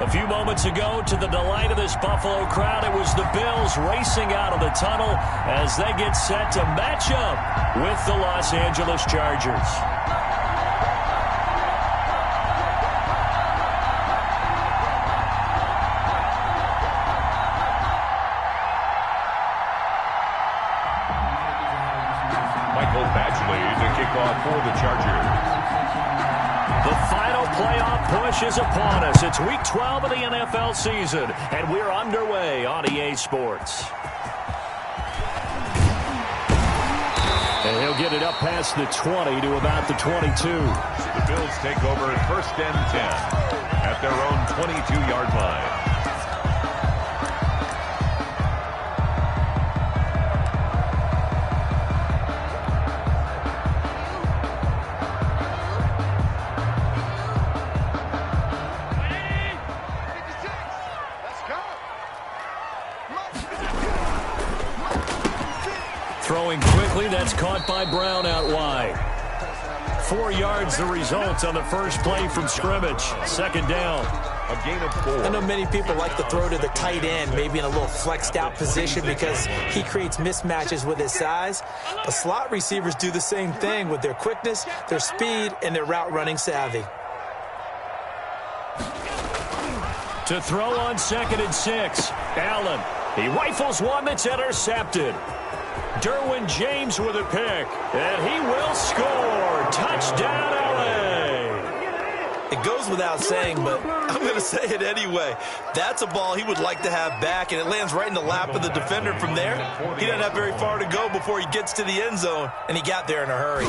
A few moments ago, to the delight of this Buffalo crowd, it was the Bills racing out of the tunnel as they get set to match up with the Los Angeles Chargers. For the Chargers. The final playoff push is upon us. It's Week 12 of the NFL season, and we're underway on EA Sports. And he'll get it up past the 20 to about the 22. The Bills take over 1st and 10 at their own 22-yard line. Throwing quickly, that's caught by Brown out wide. 4 yards the result on the first play from scrimmage. 2nd down. A gain of 4. I know many people like to throw to the tight end, maybe in a little flexed out position because he creates mismatches with his size. But slot receivers do the same thing with their quickness, their speed, and their route running savvy. To throw on 2nd and 6. Allen. He rifles one that's intercepted. Derwin James with a pick, and he will score. Touchdown, LA. It goes without saying, but I'm going to say it anyway. That's a ball he would like to have back, and it lands right in the lap of the defender from there. He doesn't have very far to go before he gets to the end zone, and he got there in a hurry.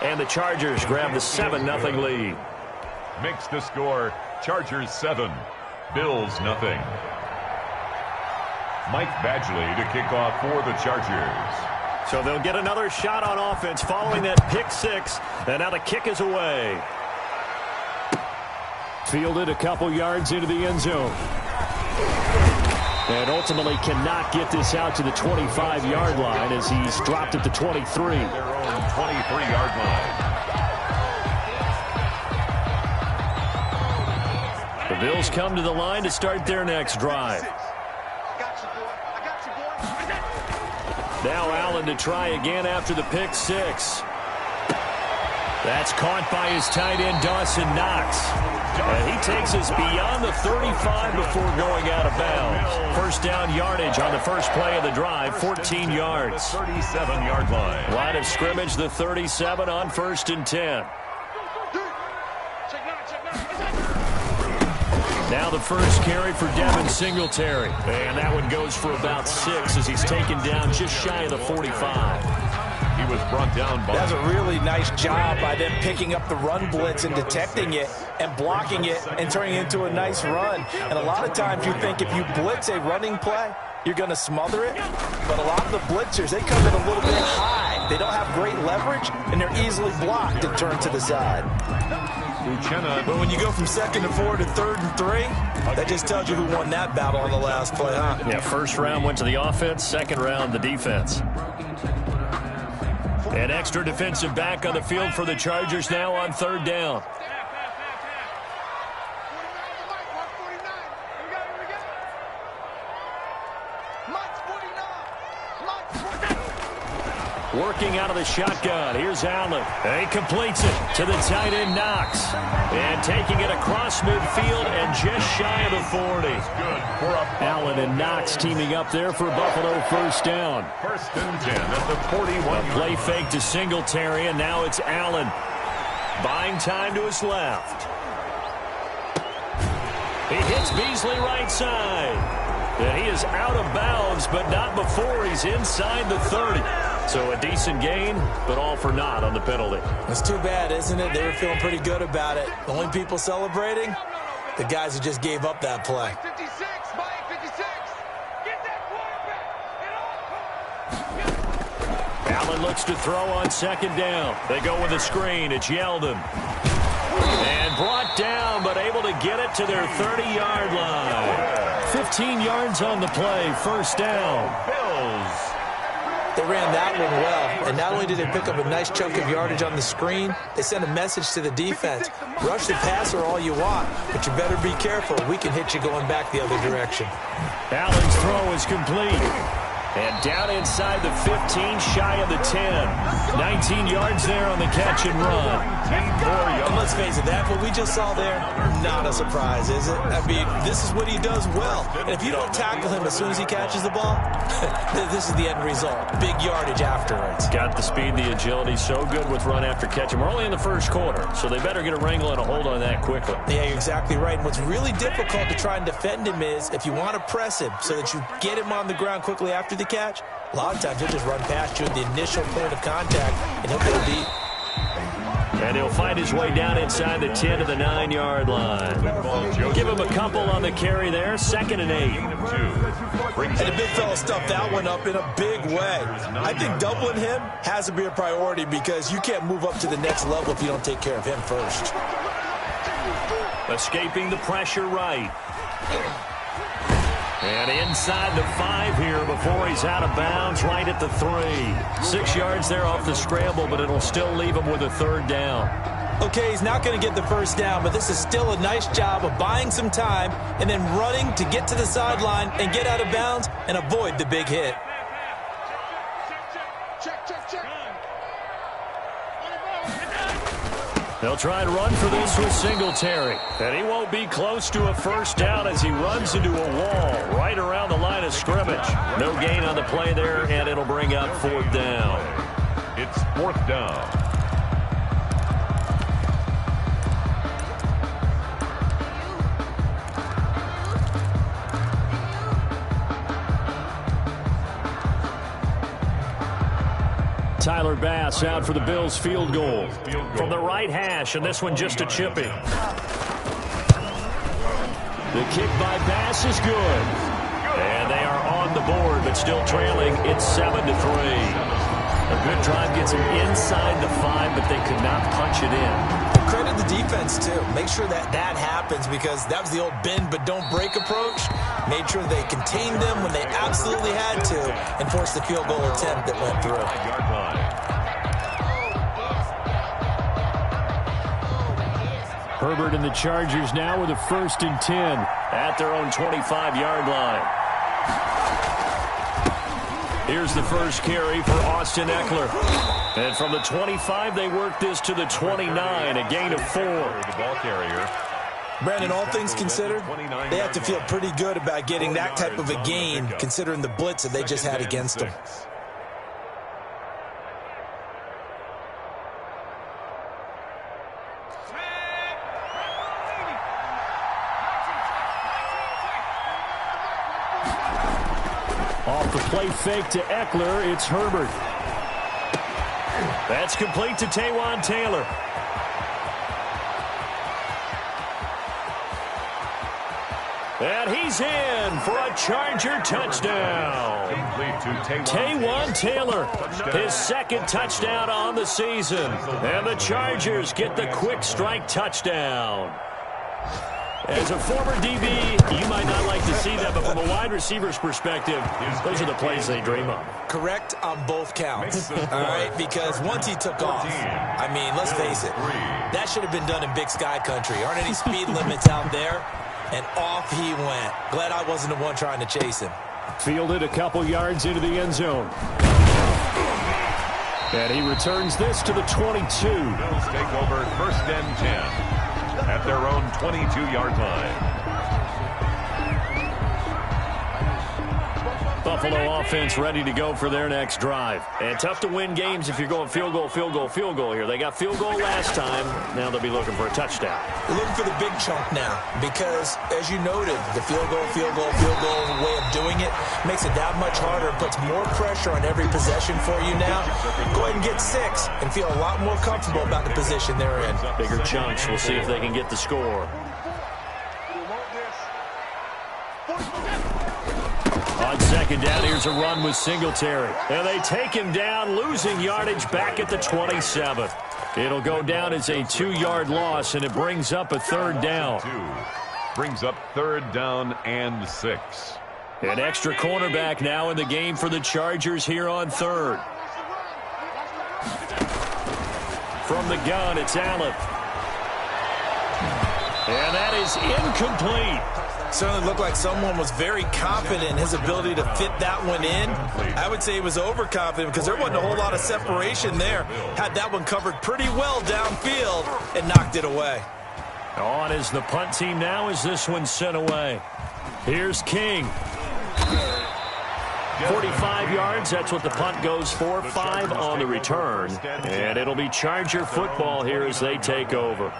And the Chargers grab the 7-0 lead. Makes the score Chargers 7, Bills nothing. Mike Badgley to kick off for the Chargers. So they'll get another shot on offense following that pick 6, and now the kick is away. Fielded a couple yards into the end zone. And ultimately cannot get this out to the 25-yard line as he's dropped at the 23. Their own 23-yard line. The Bills come to the line to start their next drive. Now Allen to try again after the pick 6. That's caught by his tight end, Dawson Knox. And he takes us beyond the 35 before going out of bounds. First down yardage on the first play of the drive, 14 yards. 37-yard line. Line of scrimmage, the 37 on 1st and 10. Now the first carry for Devin Singletary. And that one goes for about 6 as he's taken down just shy of the 45. He was brought down by... That's a really nice job by them picking up the run blitz and detecting it and blocking it and turning it into a nice run. And a lot of times you think if you blitz a running play, you're going to smother it. But a lot of the blitzers, they come in a little bit high. They don't have great leverage, and they're easily blocked and turned to the side. But when you go from 2nd to 4 to 3rd and 3, that just tells you who won that battle on the last play, huh? Yeah, first round went to the offense, 2nd round the defense. An extra defensive back on the field for the Chargers now on 3rd down. Working out of the shotgun. Here's Allen. And he completes it to the tight end, Knox. And taking it across midfield and just shy of the 40. Allen and Knox teaming up there for Buffalo first down. 1st and 10 at the 41. A play fake to Singletary, and now it's Allen. Buying time to his left. He hits Beasley right side. And he is out of bounds, but not before he's inside the 30. So a decent gain, but all for naught on the penalty. It's too bad, isn't it? They were feeling pretty good about it. The only people celebrating, the guys who just gave up that play. 56, Mike, 56. Get that quarterback. Allen looks to throw on 2nd down. They go with a screen. It's Yeldon. And brought down, but able to get it to their 30-yard line. 15 yards on the play, first down. Bills. They ran that one well, and not only did they pick up a nice chunk of yardage on the screen, they sent a message to the defense. Rush the passer all you want, but you better be careful. We can hit you going back the other direction. Allen's throw is complete. And down inside the 15, shy of the 10. 19 yards there on the catch and run. And let's face it, that what we just saw there, not a surprise, is it? I mean, this is what he does well. And if you don't tackle him as soon as he catches the ball, this is the end result. Big yardage afterwards. Got the speed, the agility, so good with run after catch. And we're only in the first quarter, so they better get a wrangle and a hold on that quickly. Yeah, you're exactly right. And what's really difficult to try and defend him is if you want to press him so that you get him on the ground quickly after the catch, a lot of times he'll just run past you at the initial point of contact, and he'll get a beat. And he'll find his way down inside the 10 to the 9-yard line. Give him a couple on the carry there. 2nd and 8. And the big fella stuffed that one up in a big way. I think doubling him has to be a priority because you can't move up to the next level if you don't take care of him first. Escaping the pressure right. And inside the 5 here before he's out of bounds, right at the 3. 6 yards there off the scramble, but it'll still leave him with a 3rd down. Okay, he's not going to get the first down, but this is still a nice job of buying some time and then running to get to the sideline and get out of bounds and avoid the big hit. They'll try and run for this with Singletary. And he won't be close to a first down as he runs into a wall right around the line of scrimmage. No gain on the play there, and it'll bring up 4th down. It's 4th down. Tyler Bass out for the Bills field goal from the right hash, and this one just a chipping. The kick by Bass is good. And they are on the board, but still trailing. It's 7-3. A good drive gets them inside the 5, but they could not punch it in. Credit the defense, too. Make sure that happens because that was the old bend but don't break approach. Made sure they contained them when they absolutely had to and forced the field goal attempt that went through. Herbert and the Chargers now with a 1st and 10 at their own 25-yard line. Here's the first carry for Austin Eckler. And from the 25, they work this to the 29, a gain of 4. The ball carrier. Brandon, all things considered, they have to feel pretty good about getting that type of a gain considering the blitz that they just had against them. Off the play fake to Eckler, it's Herbert. That's complete to Taywan Taylor. And he's in for a Charger touchdown. Taywan Taylor, his 2nd touchdown on the season. And the Chargers get the quick strike touchdown. As a former DB, you might not like to see that, but from a wide receiver's perspective, those are the plays they dream of. Correct on both counts, all right? Because once he took off, I mean, let's face it, that should have been done in Big Sky Country. Aren't any speed limits out there? And off he went. Glad I wasn't the one trying to chase him. Fielded a couple yards into the end zone. And he returns this to the 22. Bills take over 1st and 10. At their own 22-yard line. Buffalo offense ready to go for their next drive. And tough to win games if you're going field goal, field goal, field goal here. They got field goal last time. Now they'll be looking for a touchdown. They're looking for the big chunk now because, as you noted, the field goal way of doing it makes it that much harder and puts more pressure on every possession for you now. Go ahead and get 6 and feel a lot more comfortable about the position they're in. Bigger chunks. We'll see if they can get the score. On 2nd down, here's a run with Singletary. And they take him down, losing yardage back at the 27. It'll go down as a 2-yard loss, and it brings up a 3rd down. Brings up 3rd down and 6. An extra cornerback now in the game for the Chargers here on third. From the gun, it's Allen. And that is incomplete. Certainly looked like someone was very confident in his ability to fit that one in. I would say he was overconfident because there wasn't a whole lot of separation there. Had that one covered pretty well downfield and knocked it away. On is the punt team now as this one's sent away. Here's King. 45 yards, that's what the punt goes for. 5 on the return. And it'll be Charger football here as they take over.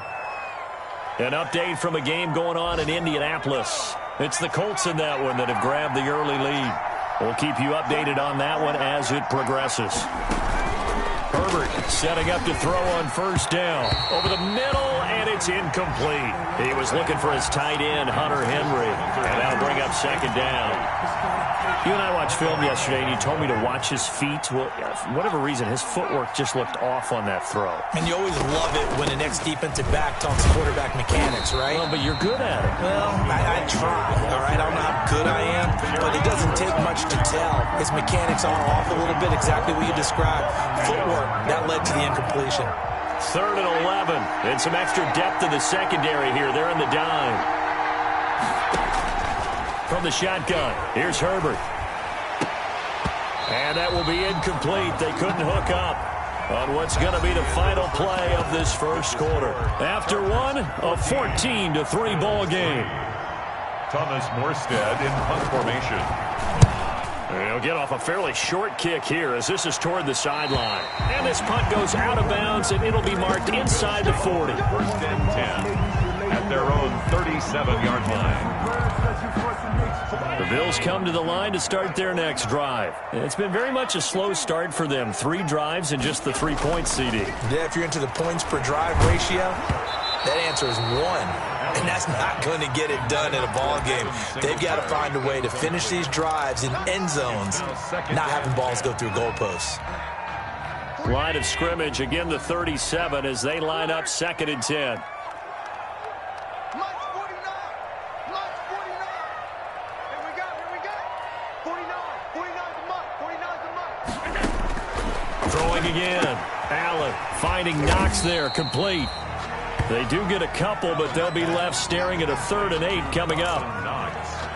An update from a game going on in Indianapolis. It's the Colts in that one that have grabbed the early lead. We'll keep you updated on that one as it progresses. Herbert setting up to throw on first down. Over the middle, and it's incomplete. He was looking for his tight end, Hunter Henry, and that'll bring up second down. You and I watched film yesterday, and you told me to watch his feet. Well, for whatever reason, his footwork just looked off on that throw. And you always love it when the next defensive back talks quarterback mechanics, right? Well, but you're good at it. Well, I try, all right? I don't know how good I am, but it doesn't take much to tell. His mechanics are off a little bit, exactly what you described. Footwork, that led to the incompletion. 3rd and 11, and some extra depth in the secondary here. They're in the dime. From the shotgun, here's Herbert. And that will be incomplete. They couldn't hook up on what's going to be the final play of this first quarter. After one, a 14-3 ball game. Thomas Morstead in punt formation. He'll get off a fairly short kick here as this is toward the sideline. And this punt goes out of bounds, and it'll be marked inside the 40. 1st and 10 at their own 37-yard line. The Bills come to the line to start their next drive. It's been very much a slow start for them. 3 drives and just the 3 points, CD. Yeah, if you're into the points per drive ratio, that answer is 1. And that's not going to get it done in a ball game. They've got to find a way to finish these drives in end zones, not having balls go through goalposts. Line of scrimmage, again the 37 as they line up 2nd and 10. Throwing again. Allen finding Knox there, complete. They do get a couple, but they'll be left staring at a 3rd and 8 coming up.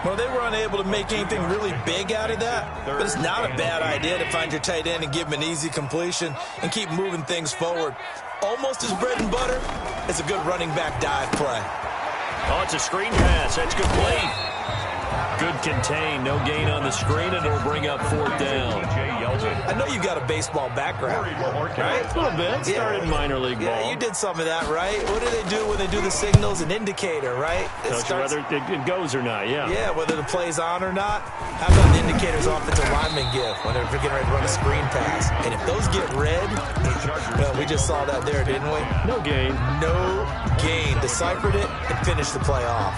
Well, they were unable to make anything really big out of that, but it's not a bad idea to find your tight end and give him an easy completion and keep moving things forward. Almost as bread and butter as a good running back dive play. Oh, it's a screen pass. That's complete. Good contain. No gain on the screen, and it'll bring up 4th down. I know you've got a baseball background, right? A little bit. Started in minor league ball. Yeah, you did some of that, right? What do they do when they do the signals? An indicator, right? Whether it goes or not, yeah. Yeah, whether the play's on or not. How about the indicators offensive linemen give when they're getting ready to run a screen pass? And if those get red, well, we just saw that there, didn't we? No gain. No gain. Deciphered it and finished the play off.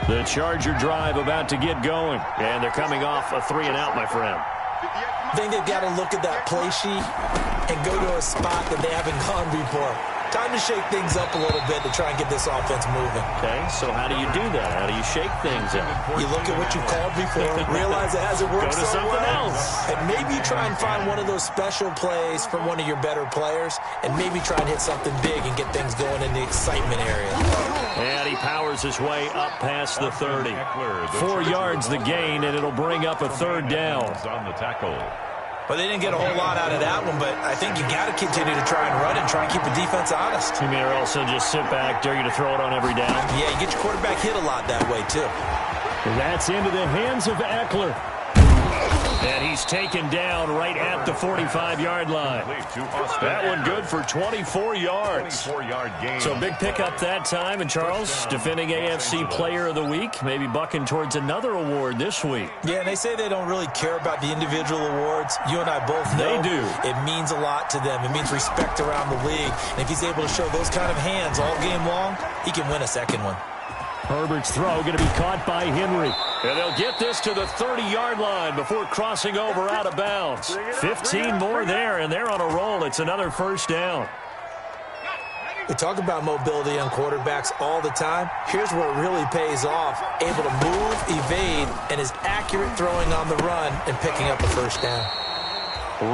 The Charger drive about to get going. And they're coming off a 3 and out, my friend. I think they've got to look at that play sheet and go to a spot that they haven't gone before. Time to shake things up a little bit to try and get this offense moving. Okay, so how do you do that? How do you shake things up? You look at what you called before, realize it hasn't worked so well. Go to something else. And maybe try and find one of those special plays from one of your better players, and maybe try and hit something big and get things going in the excitement area. And he powers his way up past the 30. 4 yards the gain, and it'll bring up a 3rd down. On the tackle. Well, they didn't get a whole lot out of that one, but I think you got to continue to try and run and try and keep the defense honest. You mean, or also just sit back, dare you to throw it on every down? Yeah, you get your quarterback hit a lot that way, too. And that's into the hands of Eckler. And he's taken down right at the 45-yard line. That one good for 24 yards. 24-yard gain. So big pickup that time. And Charles, defending AFC Player of the Week, maybe bucking towards another award this week. Yeah, and they say they don't really care about the individual awards. You and I both know they do. It means a lot to them. It means respect around the league. And if he's able to show those kind of hands all game long, he can win a second one. Herbert's throw going to be caught by Henry. And they'll get this to the 30-yard line before crossing over out of bounds. 15 more there, and they're on a roll. It's another first down. We talk about mobility on quarterbacks all the time. Here's where it really pays off. Able to move, evade, and is accurate throwing on the run and picking up a first down.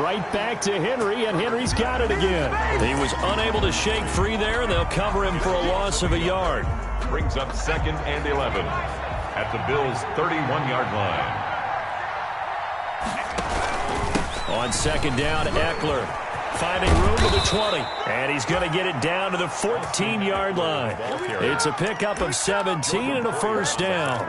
Right back to Henry, and Henry's got it again. He was unable to shake free there, and they'll cover him for a loss of a yard. Brings up 2nd and 11 at the Bills' 31-yard line. On 2nd down, Eckler finding room to the 20, and he's going to get it down to the 14-yard line. It's a pickup of 17 and a first down.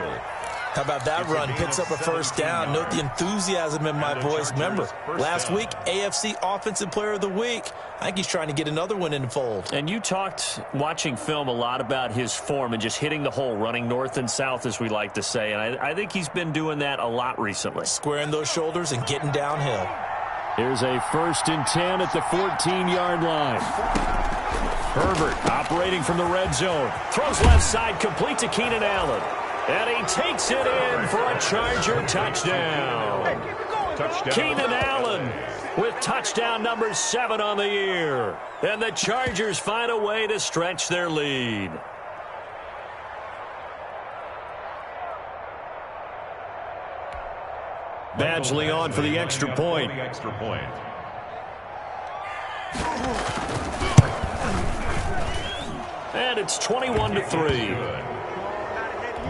How about that run? Picks up a first down. Note the enthusiasm in my voice. Remember, last week, AFC Offensive Player of the Week. I think he's trying to get another one in the fold. And you talked, watching film, a lot about his form and just hitting the hole, running north and south, as we like to say. And I think he's been doing that a lot recently. Squaring those shoulders and getting downhill. Here's a 1st and 10 at the 14-yard line. Herbert operating from the red zone. Throws left side, complete to Keenan Allen. And he takes it in for a Charger touchdown. Keenan Allen with touchdown number 7 on the year. And the Chargers find a way to stretch their lead. Badgley on for the extra point. And it's 21-3.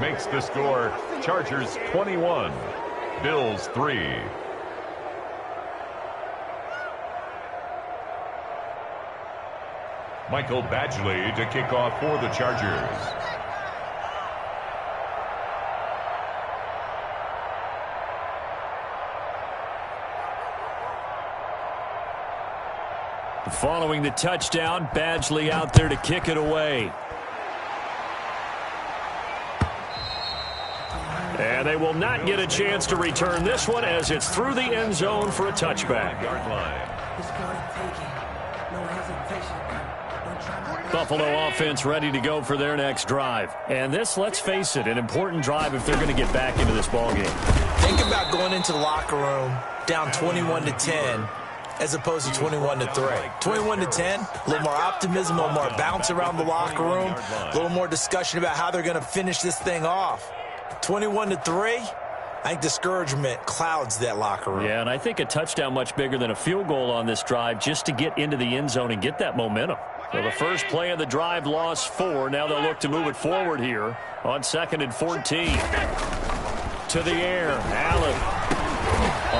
Makes the score Chargers 21, Bills 3. Michael Badgley to kick off for the Chargers. Following the touchdown, Badgley out there to kick it away. And they will not get a chance to return this one as it's through the end zone for a touchback. Buffalo offense ready to go for their next drive. And this, let's face it, an important drive if they're going to get back into this ballgame. Think about going into the locker room down 21-10 as opposed to 21-3. 21-10, a little more optimism, a little more bounce around the locker room, a little more discussion about how they're going to finish this thing off. 21-3, I think discouragement clouds that locker room. Yeah, and I think a touchdown much bigger than a field goal on this drive just to get into the end zone and get that momentum. So the first play of the drive lost 4. Now they'll look to move it forward here on 2nd and 14. To the air, Allen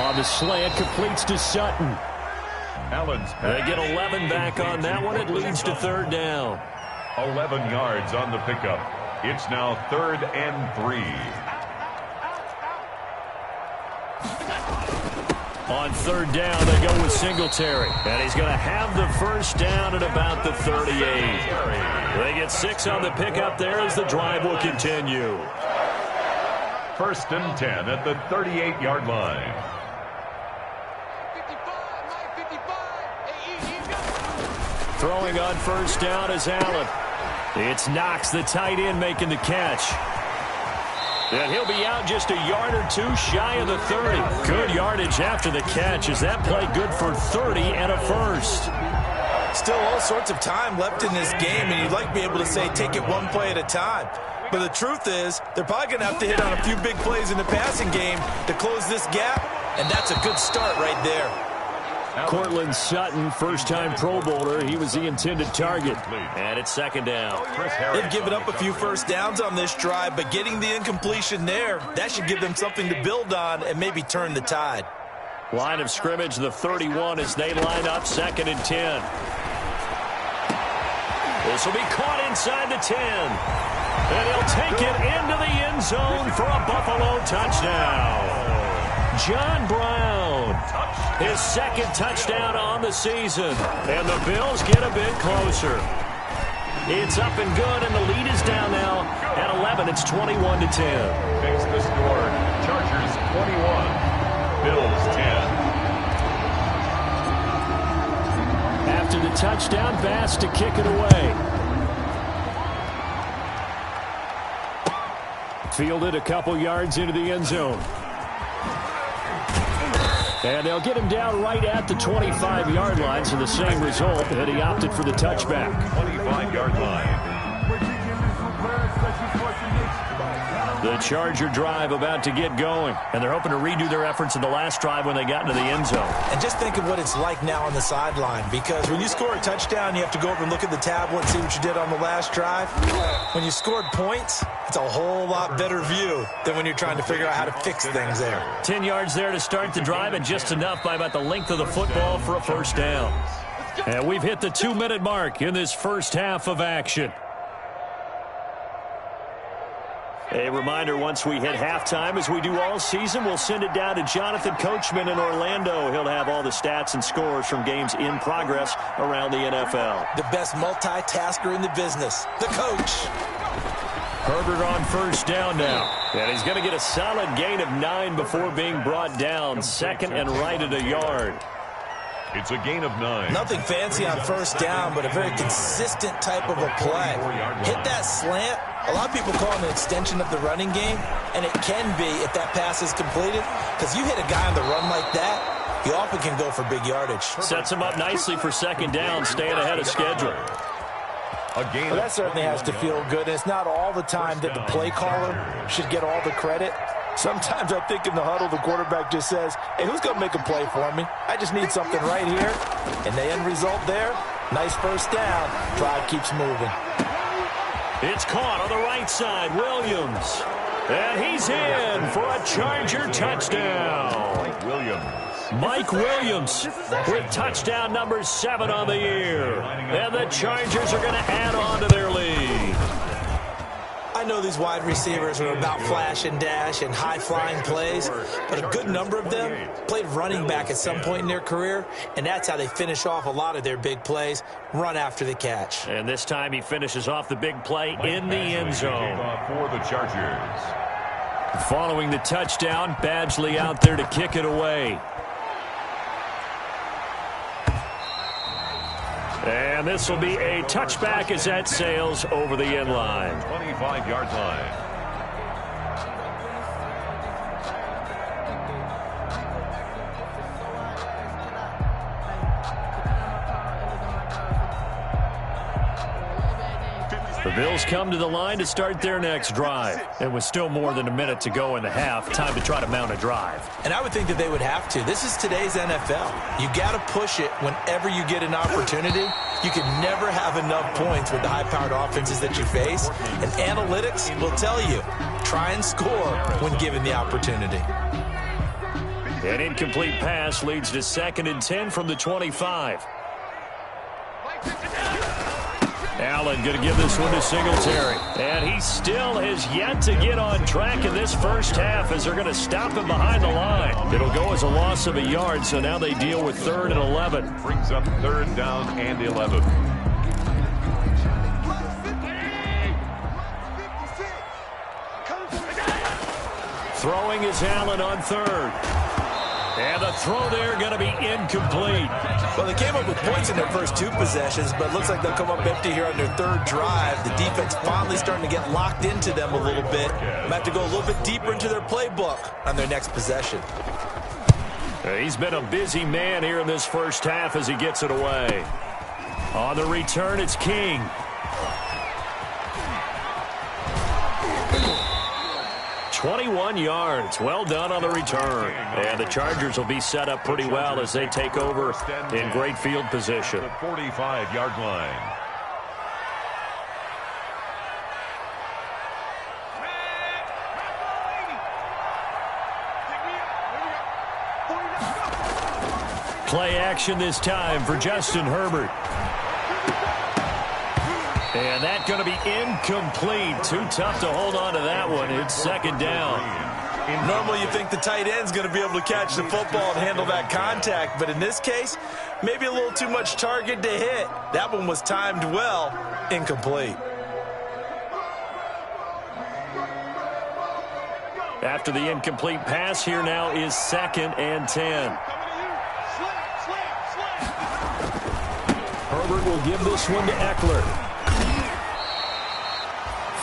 on the slant, completes to Sutton. Allen's They get 11 back on that one. It leads to 3rd down. 11 yards on the pickup. It's now 3rd and 3. On 3rd down, they go with Singletary. And he's going to have the first down at about the 38. They get 6 on the pickup there as the drive will continue. 1st and 10 at the 38-yard line. 55. Throwing on 1st down is Allen. It's Knox, the tight end, making the catch. And he'll be out just a yard or 2 shy of the 30. Good yardage after the catch. Is that play good for 30 and a first? Still all sorts of time left in this game, and you'd like to be able to say take it one play at a time. But the truth is, they're probably going to have to hit on a few big plays in the passing game to close this gap, and that's a good start right there. Cortland Sutton, first-time Pro Bowler. He was the intended target. And it's 2nd down. They've given up a few first downs on this drive, but getting the incompletion there, that should give them something to build on and maybe turn the tide. Line of scrimmage, the 31 as they line up 2nd and 10. This will be caught inside the 10. And he'll take it into the end zone for a Buffalo touchdown. John Brown, his 2nd touchdown on the season. And the Bills get a bit closer. It's up and good, and the lead is down now at 11. It's 21-10. Makes the score Chargers 21, Bills 10. After the touchdown, Bass to kick it away. Fielded a couple yards into the end zone. And they'll get him down right at the 25-yard line, so the same result, and he opted for the touchback. 25-yard line. The Charger drive about to get going, and they're hoping to redo their efforts in the last drive when they got into the end zone. And just think of what it's like now on the sideline, because when you score a touchdown, you have to go over and look at the tablet and see what you did on the last drive. When you scored points, it's a whole lot better view than when you're trying to figure out how to fix things there. 10 yards there to start the drive, and just enough by about the length of the football for a first down. And we've hit the 2-minute mark in this first half of action. A reminder, once we hit halftime, as we do all season, we'll send it down to Jonathan Coachman in Orlando. He'll have all the stats and scores from games in progress around the NFL. The best multitasker in the business, the coach. Herbert on first down now. And he's going to get a solid gain of 9 before being brought down. Second and right at a yard. It's a gain of 9. Nothing fancy on first down, but a very consistent type of a play. Hit that slant. A lot of people call it an extension of the running game, and it can be if that pass is completed, because you hit a guy on the run like that, he often can go for big yardage. Sets him up nicely for second down, staying ahead of schedule. Well, that certainly has to feel good. It's not all the time that the play caller should get all the credit. Sometimes I think in the huddle, the quarterback just says, hey, who's going to make a play for me? I just need something right here. And the end result there, nice first down. Drive keeps moving. It's caught on the right side, Williams. And he's in for a Charger touchdown. Mike Williams with touchdown number 7 on the year. And the Chargers are going to add on to their lead. I know these wide receivers are about flash and dash and high-flying plays, but a good number of them played running back at some point in their career, and that's how they finish off a lot of their big plays, run after the catch. And this time he finishes off the big play in the end zone. For the Chargers. Following the touchdown, Badgley out there to kick it away. And this will be a touchback as that sails over the end line. 25-yard line. The Bills come to the line to start their next drive. It was still more than a minute to go in the half. Time to try to mount a drive. And I would think that they would have to. This is today's NFL. You got to push it whenever you get an opportunity. You can never have enough points with the high-powered offenses that you face. And analytics will tell you, try and score when given the opportunity. An incomplete pass leads to 2nd and 10 from the 25. Allen going to give this one to Singletary. And he still has yet to get on track in this first half as they're going to stop him behind the line. It'll go as a loss of a yard, so now they deal with 3rd and 11. Brings up 3rd down and 11. Throwing is Allen on 3rd. And the throw there going to be incomplete. Well, they came up with points in their first 2 possessions, but it looks like they'll come up empty here on their 3rd drive. The defense finally starting to get locked into them a little bit. Might have to go a little bit deeper into their playbook on their next possession. He's been a busy man here in this first half as he gets it away. On the return, it's King. "21 yards. Well done on the return. And the Chargers will be set up pretty well as they take over in great field position. The 45-yard line. Play action this time for Justin Herbert. And that's going to be incomplete. Too tough to hold on to that one. It's 2nd down. Normally you think the tight end's going to be able to catch the football and handle that contact, but in this case, maybe a little too much target to hit. That one was timed well. Incomplete. After the incomplete pass, here now is 2nd and 10. Herbert will give this one to Eckler.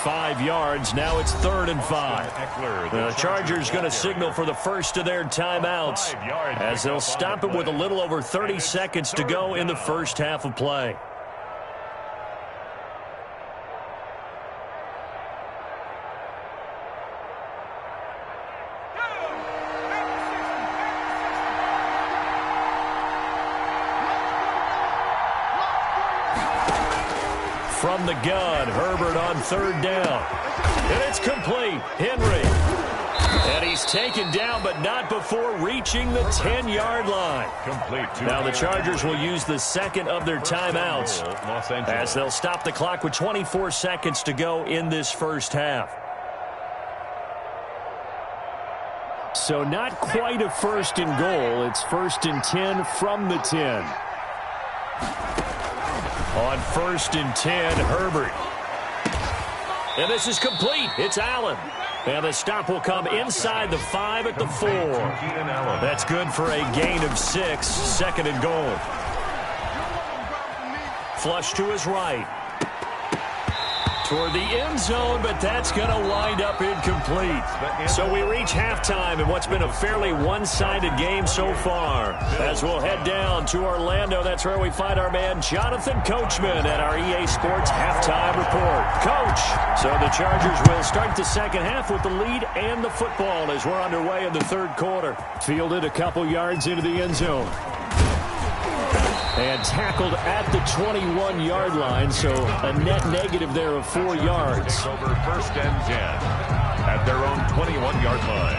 5 yards. Now it's 3rd and 5. The Chargers going to signal for the first of their timeouts as they'll stop it with a little over 30 seconds to go in the first half of play. From the gun, Herbert on 3rd down. And it's complete. Henry. And he's taken down, but not before reaching the 10-yard line. Now the Chargers will use the second of their timeouts as they'll stop the clock with 24 seconds to go in this first half. So not quite a 1st and goal. It's 1st and 10 from the 10. On 1st and 10, Herbert. And this is complete. It's Allen. And the stop will come inside the 5 at the 4. That's good for a gain of 6. 2nd and goal. Flush to his right. Toward the end zone, but that's going to wind up incomplete. So we reach halftime in what's been a fairly one-sided game so far. As we'll head down to Orlando, that's where we find our man Jonathan Coachman at our EA Sports Halftime Report. Coach, so the Chargers will start the second half with the lead and the football as we're underway in the 3rd quarter. Fielded a couple yards into the end zone. And tackled at the 21-yard line, so a net negative there of 4 yards. Over 1st and 10 at their own 21-yard line.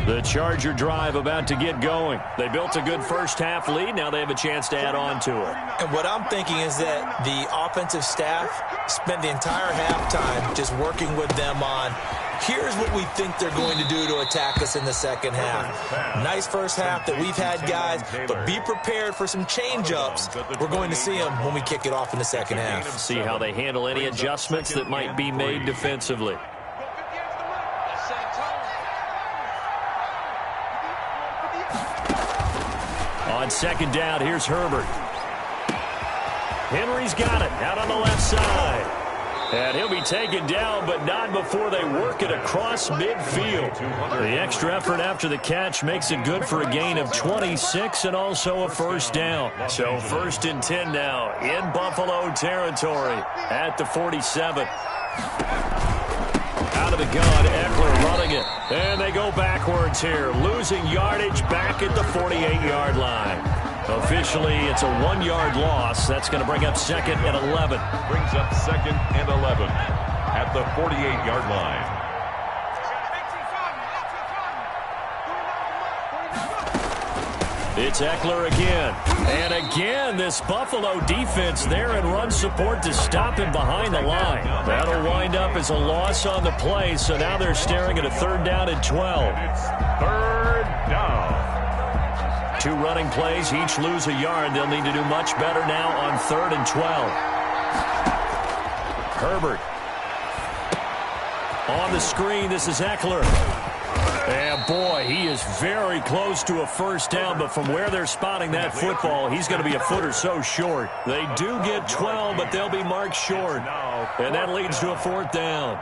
The Charger drive about to get going. They built a good first half lead. Now they have a chance to add on to it. And what I'm thinking is that the offensive staff spent the entire halftime just working with them on, here's what we think they're going to do to attack us in the second half. Nice first half that we've had, guys, but be prepared for some change-ups. We're going to see them when we kick it off in the second half. See how they handle any adjustments that might be made defensively. On 2nd down, here's Herbert. Henry's got it out on the left side. And he'll be taken down, but not before they work it across midfield. The extra effort after the catch makes it good for a gain of 26 and also a 1st down. So 1st and 10 now in Buffalo territory at the 47. Out of the gun, Eckler running it. And they go backwards here, losing yardage back at the 48-yard line. Officially, it's a 1-yard loss. That's going to bring up 2nd and 11. Brings up 2nd and 11 at the 48-yard line. It's Eckler again. And again, this Buffalo defense there in run support to stop him behind the line. That'll wind up as a loss on the play, so now they're staring at a 3rd down and 12. It's 3rd down. 2 running plays, each lose a yard. They'll need to do much better now on 3rd and 12. Herbert. On the screen, this is Eckler. And boy, he is very close to a 1st down, but from where they're spotting that football, he's going to be a foot or so short. They do get 12, but they'll be marked short. And that leads to a 4th down.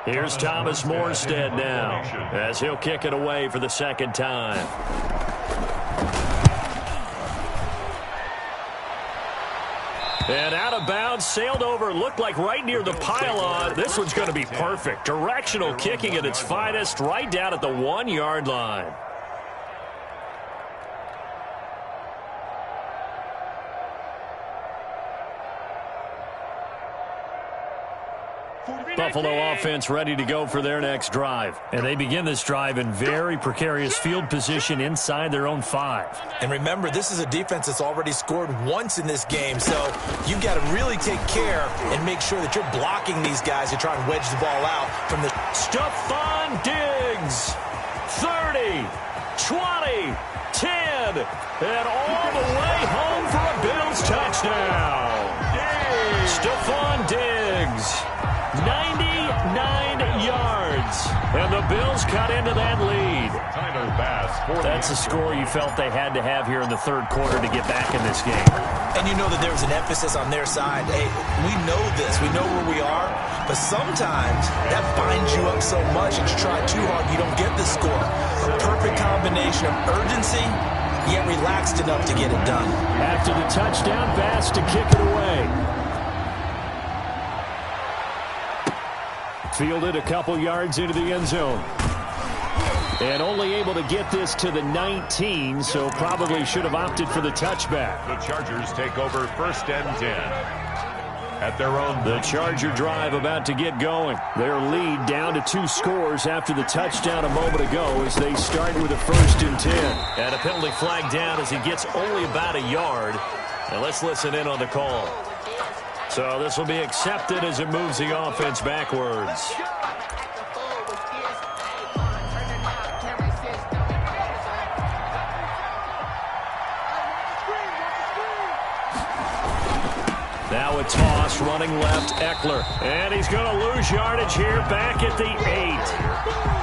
Here's Thomas Morstead now as he'll kick it away for the 2nd time. And out of bounds, sailed over, looked like right near the pylon. This one's going to be perfect. Directional kicking at its finest, right down at the 1-yard line. Buffalo offense ready to go for their next drive. And they begin this drive in very precarious field position inside their own 5. And remember, this is a defense that's already scored once in this game, so you've got to really take care and make sure that you're blocking these guys to try and wedge the ball out from the... Stephon Diggs, 30, 20, 10, and all the way home for a Bills touchdown. Stephon Diggs, 99 yards, and the Bills cut into that lead. That's a score you felt they had to have here in the third quarter to get back in this game. And you know that there was an emphasis on their side. Hey, we know this. We know where we are. But sometimes that binds you up so much that you try too hard, you don't get the score. A perfect combination of urgency, yet relaxed enough to get it done. After the touchdown, Bass to kick it away. Fielded a couple yards into the end zone. And only able to get this to the 19, so probably should have opted for the touchback. The Chargers take over 1st and 10. At their own. The Charger drive about to get going. Their lead down to 2 scores after the touchdown a moment ago as they start with a 1st and 10. And a penalty flag down as he gets only about a yard. And let's listen in on the call. So this will be accepted as it moves the offense backwards. Now a toss, running left, Eckler. And he's going to lose yardage here back at the 8.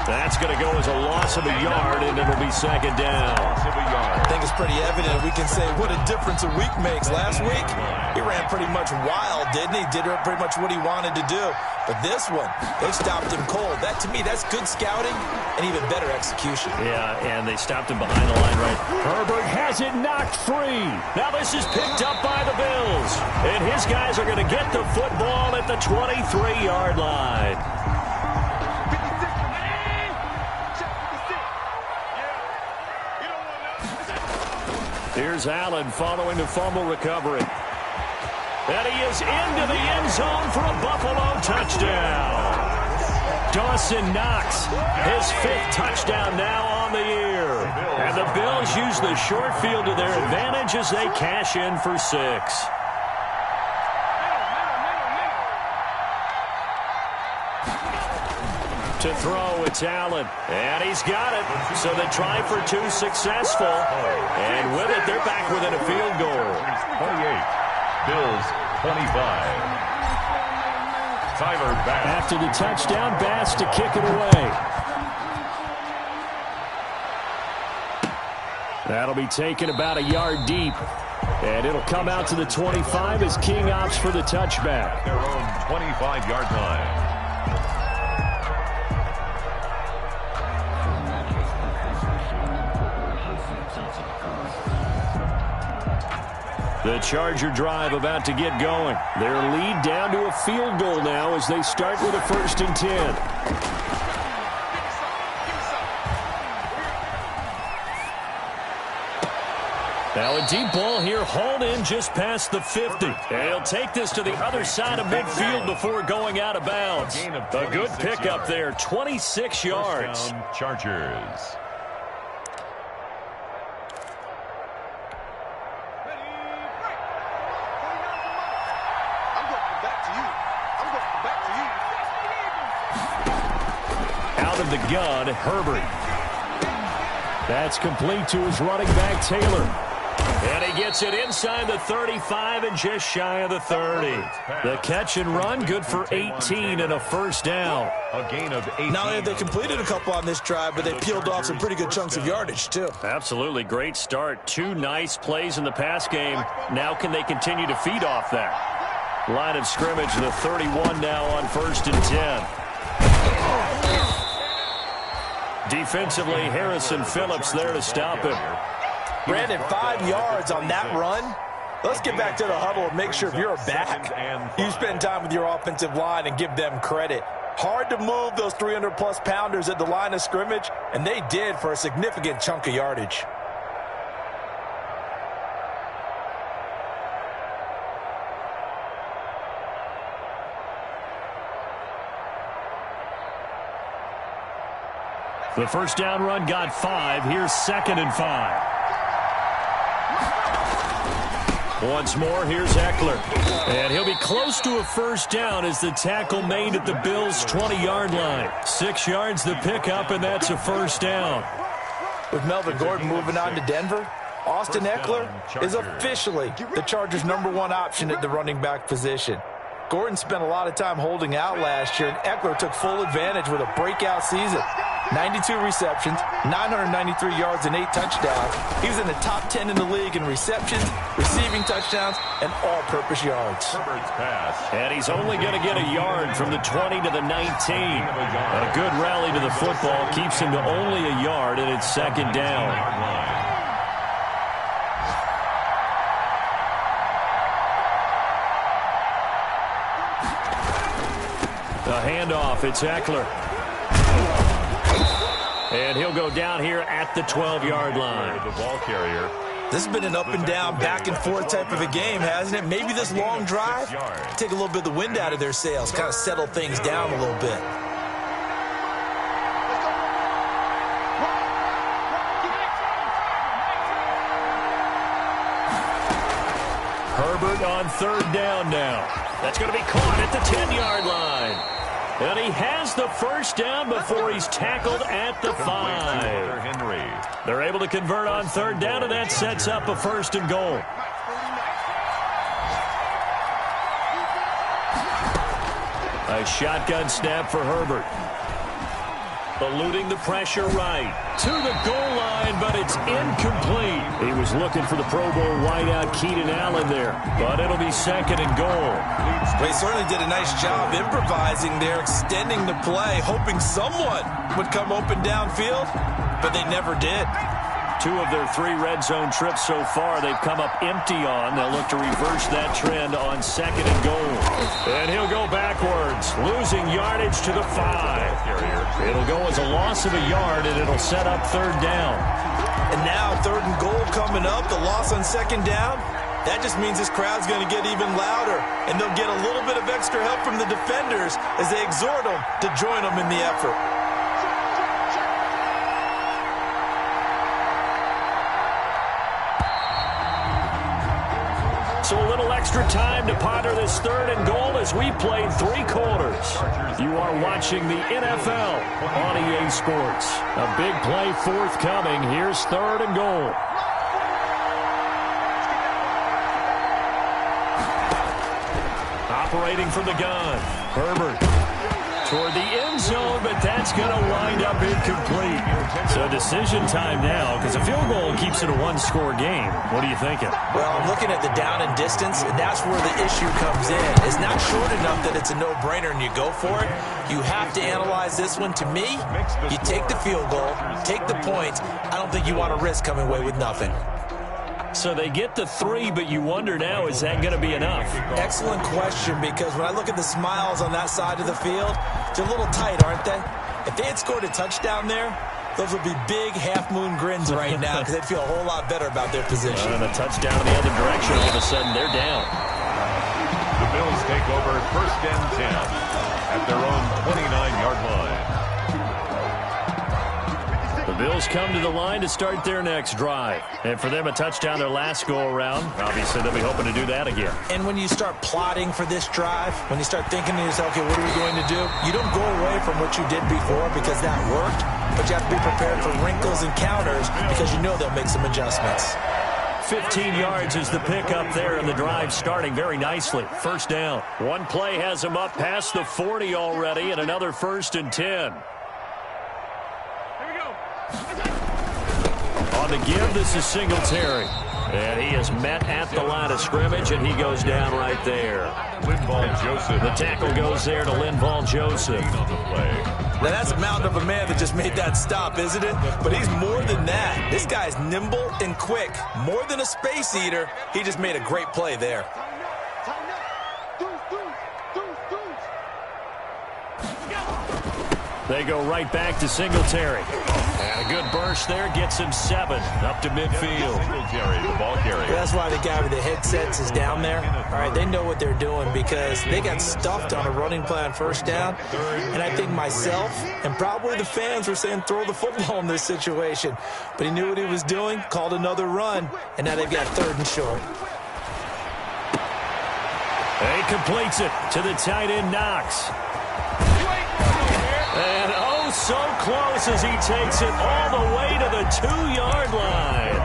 That's going to go as a loss of a yard, and it'll be 2nd down. I think it's pretty evident. We can say what a difference a week makes. Last week, he ran pretty much wild, didn't he? Did pretty much what he wanted to do. But this one, they stopped him cold. That, to me, that's good scouting and even better execution. Yeah, and they stopped him behind the line right. Herbert has it knocked free. Now this is picked up by the Bills. And his guys are going to get the football at the 23-yard line. Here's Allen following the fumble recovery. And he is into the end zone for a Buffalo touchdown. Dawson Knox, his 5th touchdown now on the year. And the Bills use the short field to their advantage as they cash in for 6. To throw, it's Allen. And he's got it. So the try for 2 successful. And with it, they're back within a field goal. 28. Bills 25. Tyler Bass. After the touchdown, Bass to kick it away. That'll be taken about a yard deep. And it'll come out to the 25 as King opts for the touchback. Their own 25-yard line. The Charger drive about to get going. Their lead down to a field goal now as they start with a 1st and 10. Now a deep ball here, hauled in just past the 50. And he'll take this to the other side of midfield before going out of bounds. A good pickup there, 26 yards. Chargers. Out of the gun, Herbert. That's complete to his running back, Taylor. And he gets it inside the 35 and just shy of the 30. The catch and run, good for 18 and a 1st down. A gain of 18. Not only have they completed a couple on this drive, but they peeled off some pretty good chunks of yardage, too. Absolutely great start. 2 nice plays in the pass game. Now can they continue to feed off that? Line of scrimmage, the 31 now on 1st and 10. Defensively, Harrison Phillips there to stop him. Brandon, 5 yards on that run. Let's get back to the huddle and make sure if you're a back, you spend time with your offensive line and give them credit. Hard to move those 300-plus pounders at the line of scrimmage, and they did for a significant chunk of yardage. The first down run got 5. Here's 2nd and 5. Once more, here's Eckler. And he'll be close to a first down as the tackle made at the Bills' 20-yard line. 6 yards the pickup, and that's a first down. With Melvin Gordon moving on to Denver, Austin Eckler is officially the Chargers' #1 option at the running back position. Gordon spent a lot of time holding out last year, and Eckler took full advantage with a breakout season. 92 receptions, 993 yards, and 8 touchdowns. He was in the top 10 in the league in receptions, receiving touchdowns, and all-purpose yards. And he's only going to get a yard from the 20 to the 19. A good rally to the football keeps him to only a yard, and it's 2nd down. The handoff, it's Eckler. And he'll go down here at the 12-yard line. The ball carrier. This has been an up-and-down, back-and-forth type of a game, hasn't it? Maybe this long drive, take a little bit of the wind out of their sails, kind of settle things down a little bit. Herbert on 3rd down now. That's going to be caught at the 10-yard line. And he has the first down before he's tackled at the 5. They're able to convert on 3rd down, and that sets up a 1st and goal. A shotgun snap for Herbert. Eluding the pressure right. To the goal line, but it's incomplete. He was looking for the Pro Bowl wideout Keenan Allen there, but it'll be 2nd and goal. Well, he certainly did a nice job improvising there, extending the play, hoping someone would come open downfield, but they never did. 2 of their 3 red zone trips so far they've come up empty on. They'll look to reverse that trend on 2nd and goal. And he'll go backwards, losing yardage to the 5. It'll go as a loss of a yard, and it'll set up 3rd down. And now 3rd and goal coming up, the loss on 2nd down. That just means this crowd's going to get even louder, and they'll get a little bit of extra help from the defenders as they exhort them to join them in the effort. So a little extra time to ponder this 3rd and goal as we played 3 quarters. You are watching the NFL on EA Sports. A big play forthcoming. Here's 3rd and goal. Operating from the gun. Herbert toward the end zone, but that's going to wind up incomplete. So decision time now, because a field goal keeps it a 1-score game. What are you thinking? Well, I'm looking at the down and distance, and that's where the issue comes in. It's not short enough that it's a no-brainer and you go for it. You have to analyze this one. To me, you take the field goal, take the points. I don't think you want to risk coming away with nothing. So they get the 3, but you wonder now, is that going to be enough? Excellent question, because when I look at the smiles on that side of the field, they're a little tight, aren't they? If they had scored a touchdown there, those would be big half-moon grins right now because they'd feel a whole lot better about their position. And a touchdown in the other direction, all of a sudden they're down. The Bills take over 1st and 10 at their own 29-yard line. The Bills come to the line to start their next drive. And for them, a touchdown their last go-around. Obviously, they'll be hoping to do that again. And when you start plotting for this drive, when you start thinking to yourself, okay, what are we going to do? You don't go away from what you did before because that worked, but you have to be prepared for wrinkles and counters because you know they'll make some adjustments. 15 yards is the pickup there, and the drive starting very nicely. 1st down. One play has them up past the 40 already, and another 1st and 10. On the give, this is Singletary. And he is met at the line of scrimmage, and he goes down right there. Linval Joseph. The tackle goes there to Linval Joseph. Now, that's a mountain of a man that just made that stop, isn't it? But he's more than that. This guy's nimble and quick. More than a space eater, he just made a great play there. They go right back to Singletary. And a good burst there gets him 7 up to midfield. Singletary, the ball carrier. That's why the guy with the headsets is down there. All right, they know what they're doing because they got stuffed on a running play on first down. And I think myself and probably the fans were saying throw the football in this situation. But he knew what he was doing, called another run, and now they've got 3rd and short. He completes it to the tight end, Knox. And oh, so close as he takes it all the way to the 2-yard line.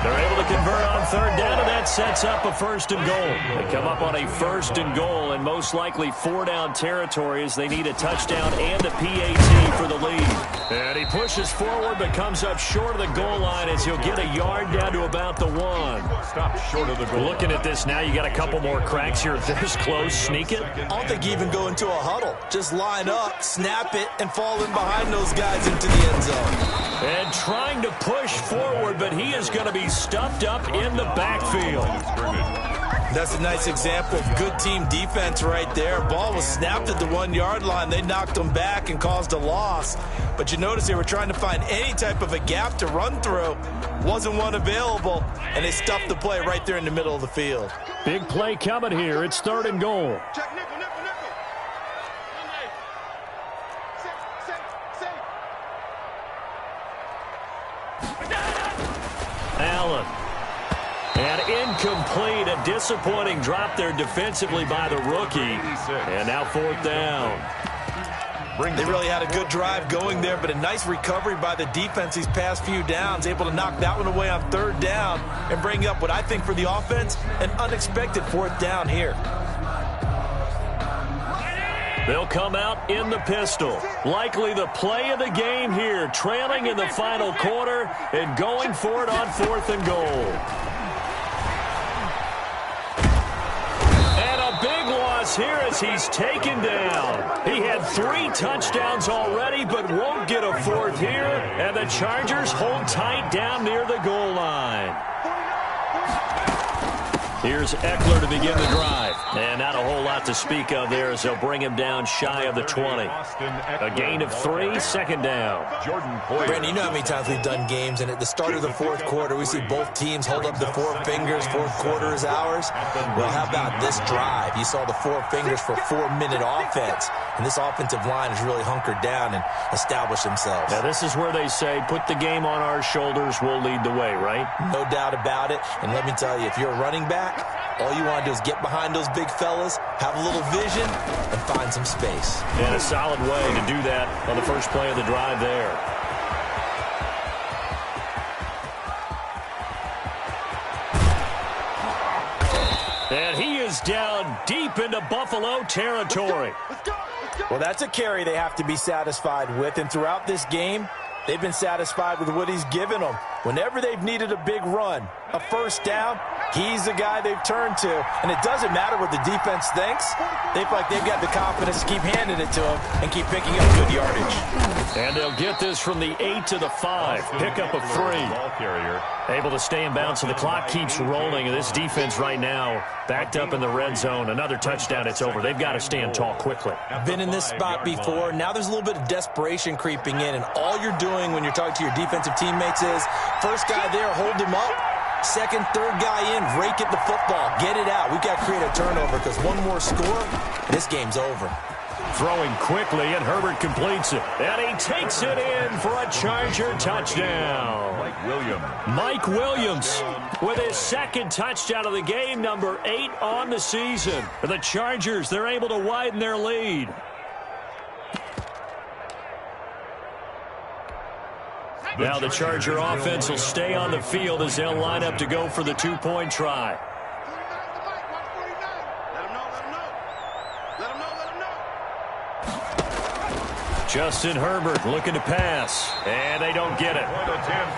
They're able to convert on 3rd down, and that sets up a 1st and goal. They come up on a 1st and goal, and most likely 4-down territory as they need a touchdown and a PAT for the lead. And he pushes forward but comes up short of the goal line as he'll get a yard down to about the 1. Stop short of the goal. Looking at this now, you got a couple more cracks here. This close, sneak it. I don't think you even go into a huddle. Just line up, snap it, and fall in behind those guys into the end zone. And trying to push forward, but he is going to be stuffed up in the backfield. That's a nice example of good team defense right there. Ball was snapped at the 1-yard line. They knocked him back and caused a loss. But you notice they were trying to find any type of a gap to run through. Wasn't one available, and they stuffed the play right there in the middle of the field. Big play coming here. It's 3rd and goal. Check nickel, nickel, nickel. Allen. And incomplete. A disappointing drop there defensively by the rookie. And now 4th down. They really had a good drive going there, but a nice recovery by the defense these past few downs, able to knock that one away on 3rd down and bring up what I think for the offense, an unexpected 4th down here. They'll come out in the pistol. Likely the play of the game here, trailing in the final quarter and going for it on 4th and goal. And a big loss here as he's taken down. He had 3 touchdowns already, but won't get a 4th here. And the Chargers hold tight down near the goal line. Here's Eckler to begin the drive. And not a whole lot to speak of there as they'll bring him down shy of the 20. A gain of 3, 2nd down. Brandon, you know how many times we've done games, and at the start of the 4th quarter, we see both teams hold up the 4 fingers, 4th quarter is ours. Well, how about this drive? You saw the 4 fingers for 4-minute offense, and this offensive line has really hunkered down and established themselves. Now, this is where they say, put the game on our shoulders, we'll lead the way, right? No doubt about it, and let me tell you, if you're a running back, all you want to do is get behind those big fellas, have a little vision, and find some space. And a solid way to do that on the first play of the drive there. And he is down deep into Buffalo territory. Well, that's a carry they have to be satisfied with, and throughout this game, they've been satisfied with what he's given them. Whenever they've needed a big run, a 1st down, he's the guy they've turned to. And it doesn't matter what the defense thinks. They feel like they've got the confidence to keep handing it to him and keep picking up good yardage. And they'll get this from the 8 to the 5. Pickup of 3. Able to stay in bounds, so the clock keeps rolling. And this defense right now backed up in the red zone. Another touchdown, it's over. They've got to stand tall quickly. Been in this spot before. Now there's a little bit of desperation creeping in. And all you're doing when you're talking to your defensive teammates is, first guy there, hold him up. 2nd, 3rd guy in, rake at the football. Get it out. We've got to create a turnover because one more score, and this game's over. Throwing quickly, and Herbert completes it. And he takes it in for a Charger touchdown. Mike Williams with his 2nd touchdown of the game, number 8 on the season. For the Chargers, they're able to widen their lead. Now the Charger offense will stay on the field as they'll line up to go for the 2-point try. Justin Herbert looking to pass, and they don't get it.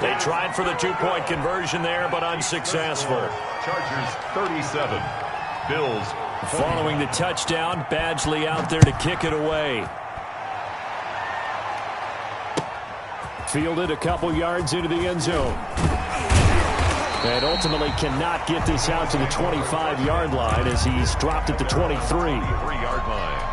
They tried for the 2-point conversion there, but unsuccessful. Chargers 37, Bills. Following the touchdown, Badgley out there to kick it away. Fielded a couple yards into the end zone. And ultimately cannot get this out to the 25-yard line as he's dropped at the 23. 3-yard line.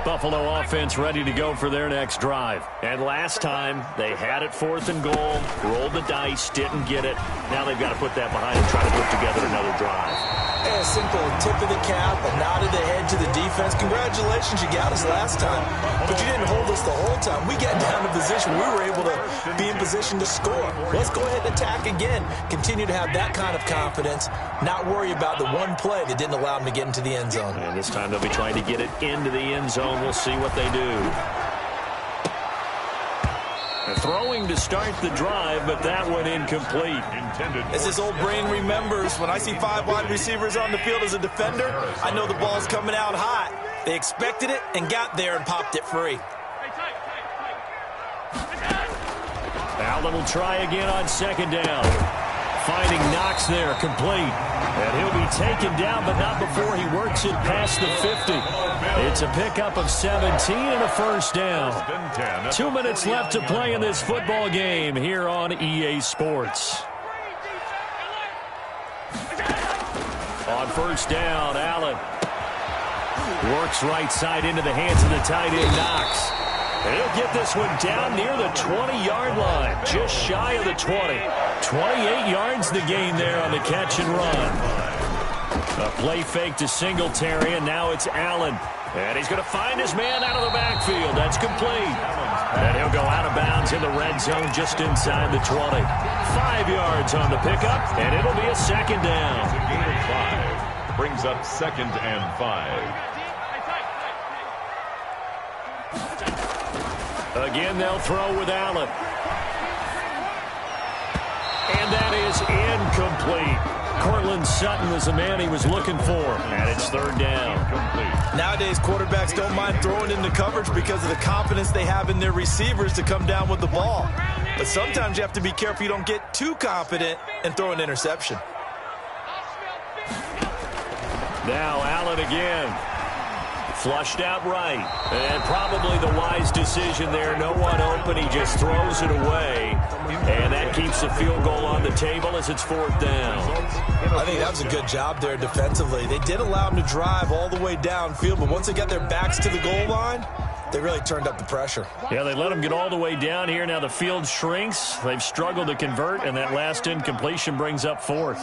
Buffalo offense ready to go for their next drive. And last time, they had it 4th and goal, rolled the dice, didn't get it. Now they've got to put that behind and try to put together another drive. A simple tip of the cap, a nod of the head to the defense. Congratulations, you got us last time. But you didn't hold us the whole time. We got down to position. We were able to be in position to score. Let's go ahead and attack again. Continue to have that kind of confidence, not worry about the one play that didn't allow them to get into the end zone. And this time they'll be trying to get it into the end zone. We'll see what they do. Throwing to start the drive, but that one incomplete. As his old brain remembers, when I see 5 wide receivers on the field as a defender, I know the ball's coming out hot. They expected it and got there and popped it free. Allen will try again on 2nd down. Finding Knox there, complete. And he'll be taken down, but not before he works it past the 50. It's a pickup of 17 and a 1st down. 2 minutes left to play in this football game here on EA Sports. On 1st down, Allen works right side into the hands of the tight end, Knox. And he'll get this one down near the 20-yard line, just shy of the 20. 28 yards the gain there on the catch and run. A play fake to Singletary, and now it's Allen. And he's going to find his man out of the backfield. That's complete. And he'll go out of bounds in the red zone just inside the 20. 5 yards on the pickup, and it'll be a 2nd down. It's a gain of 5. Brings up 2nd and 5. Again, they'll throw with Allen. And that is incomplete. Cortland Sutton was the man he was looking for. And it's 3rd down. Nowadays, quarterbacks don't mind throwing into coverage because of the confidence they have in their receivers to come down with the ball. But sometimes you have to be careful you don't get too confident and throw an interception. Now Allen again. Flushed out right. And probably the wise decision there. No one open. He just throws it away. And that keeps the field goal on the table as it's 4th down. I think that was a good job there defensively. They did allow him to drive all the way downfield, but once they got their backs to the goal line, they really turned up the pressure. Yeah, they let him get all the way down here. Now the field shrinks. They've struggled to convert, and that last incompletion brings up 4th.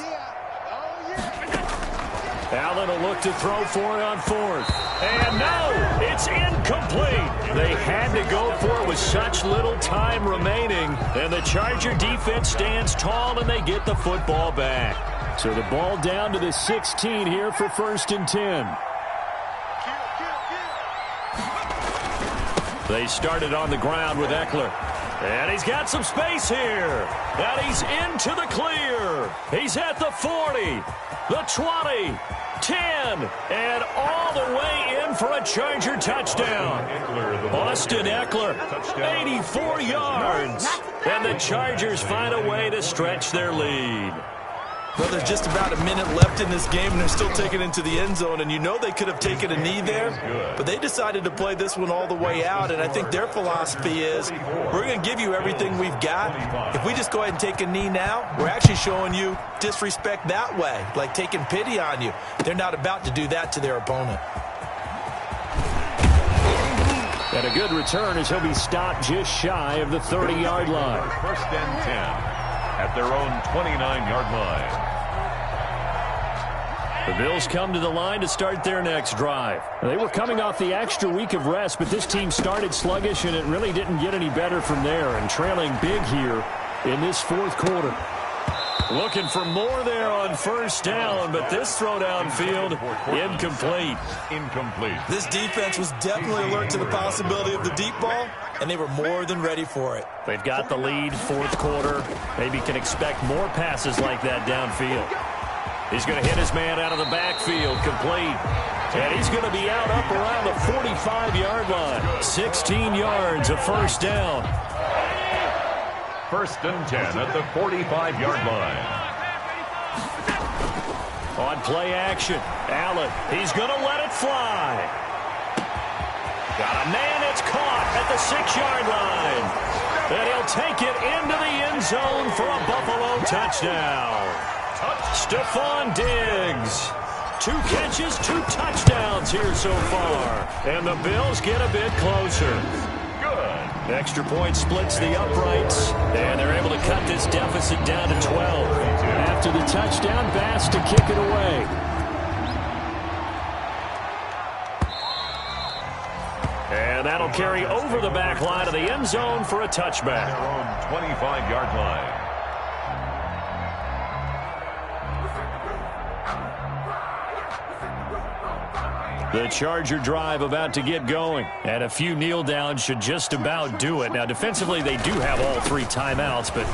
Allen will look to throw for it on 4th. And no, it's incomplete. They had to go for it with such little time remaining. And the Charger defense stands tall, and they get the football back. So the ball down to the 16 here for 1st and 10. They started on the ground with Eckler. And he's got some space here. And he's into the clear. He's at the 40, the 20, 10, and all the way in for a Charger touchdown. Austin Eckler, 84 yards. And the Chargers find a way to stretch their lead. Well, there's just about a minute left in this game, and they're still taking it into the end zone. And you know they could have taken a knee there, but they decided to play this one all the way out. And I think their philosophy is, we're going to give you everything we've got. If we just go ahead and take a knee now, we're actually showing you disrespect that way, like taking pity on you. They're not about to do that to their opponent. And a good return as he'll be stopped just shy of the 30-yard line. 1st and 10 at their own 29-yard line. The Bills come to the line to start their next drive. They were coming off the extra week of rest, but this team started sluggish, and it really didn't get any better from there, and trailing big here in this 4th quarter. Looking for more there on 1st down, but this throw downfield, incomplete. This defense was definitely alert to the possibility of the deep ball, and they were more than ready for it. They've got the lead, 4th quarter. Maybe can expect more passes like that downfield. He's going to hit his man out of the backfield, complete. And he's going to be out up around the 45-yard line. 16 yards, a 1st down. 1st and 10 at the 45-yard line. On play action, Allen, he's going to let it fly. Got a man, it's caught at the 6-yard line. And he'll take it into the end zone for a Buffalo touchdown. Stephon Diggs. 2 catches, 2 touchdowns here so far. And the Bills get a bit closer. Good. Extra point splits the uprights, and they're able to cut this deficit down to 12. After the touchdown, Bass to kick it away. And that'll carry over the back line of the end zone for a touchback. Their own 25-yard line. The Charger drive about to get going, and a few kneel downs should just about do it. Now, defensively, they do have all 3 timeouts, but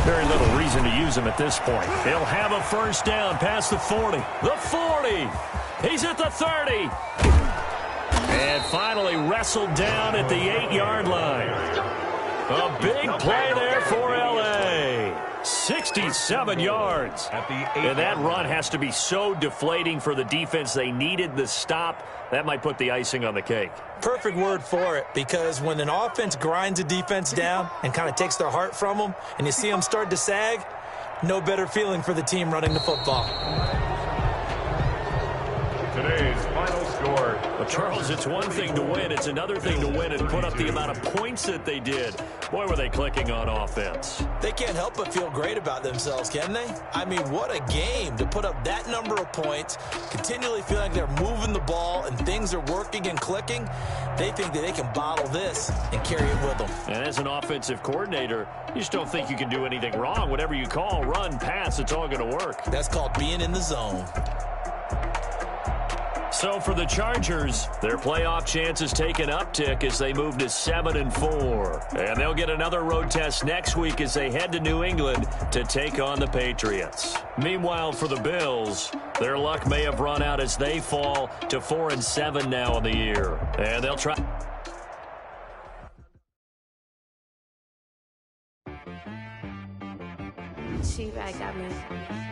very little reason to use them at this point. They'll have a first down past the 40. The 40. He's at the 30. And finally wrestled down at the 8-yard line. A big play there for L.A. 67 yards. At the 8. And that run has to be so deflating for the defense. They needed the stop. That might put the icing on the cake. Perfect word for it, because when an offense grinds a defense down and kind of takes their heart from them, and you see them start to sag, no better feeling for the team running the football. Today's final score. Well, Charles, it's one thing to win. It's another thing to win and put up the amount of points that they did. Boy, were they clicking on offense. They can't help but feel great about themselves, can they? I mean, what a game to put up that number of points, continually feel like they're moving the ball and things are working and clicking. They think that they can bottle this and carry it with them. And as an offensive coordinator, you just don't think you can do anything wrong. Whatever you call, run, pass, it's all going to work. That's called being in the zone. So for the Chargers, their playoff chances take an uptick as they move to 7-4. And they'll get another road test next week as they head to New England to take on the Patriots. Meanwhile, for the Bills, their luck may have run out as they fall to 4-7 now on the year. And they'll try. She got me.